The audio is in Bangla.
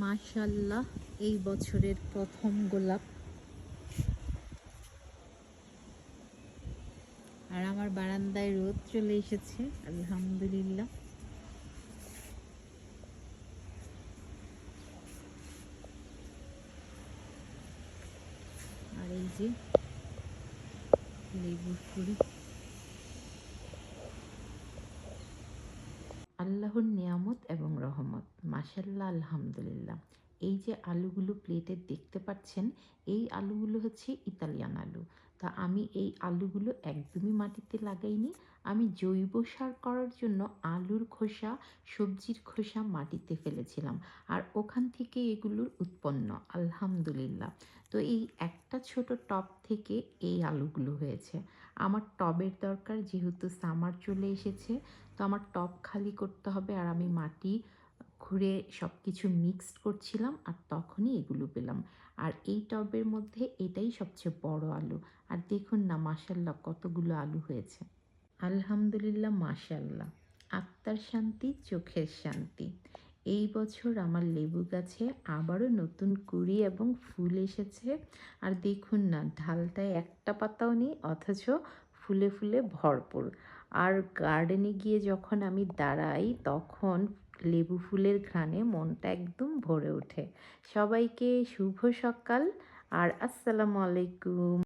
মাশাআল্লাহ, এই বছরের প্রথম গোলাপ। আর আমার বারান্দায় রোদ চলে এসেছে, আলহামদুলিল্লাহ। আর এই যে লেবুর কুড়ি। আল্লাহর নিয়ামত এবং রহমত, মাশাআল্লাহ, আলহামদুলিল্লাহ। এই যে আলুগুলো প্লেটে দেখতে পাচ্ছেন, এই আলুগুলো হচ্ছে ইতালিয়ান আলু। তা আমি এই আলুগুলো একদমই মাটিতে লাগাইনি। আমি জৈব সার করার জন্য আলুর খোসা, সবজির খোসা মাটিতে ফেলেছিলাম, আর ওখান থেকে এগুলোর উৎপন্ন, আলহামদুলিল্লাহ। তো এই একটা ছোট টব থেকে এই আলুগুলো হয়েছে। আমার টবের দরকার, যেহেতু সামার চলে এসেছে, তো আমার টব খালি করতে হবে, আর আমি মাটি খুঁড়ে সব কিছু মিক্সড করছিলাম, আর তখনই এগুলো পেলাম। আর এই টবের মধ্যে এটাই সবচেয়ে বড় আলু। আর দেখুন না, মাশাল্লাহ, কতগুলো আলু হয়েছে। আলহামদুলিল্লাহ, মাশাল্লাহ। আত্মার শান্তি, চোখের শান্তি। এই বছর আমার লেবু গাছে আবারও নতুন কুঁড়ি এবং ফুল এসেছে। আর দেখুন না, ঢালটায় একটা পাতাও নেই, অথচ ফুলে ফুলে ভরপুর। আর গার্ডেনে গিয়ে যখন আমি দাঁড়াই, তখন লেবু ফুলের ঘ্রাণে মনটা একদম ভরে ওঠে। সবাইকে শুভ সকাল, আর আসসালামু আলাইকুম।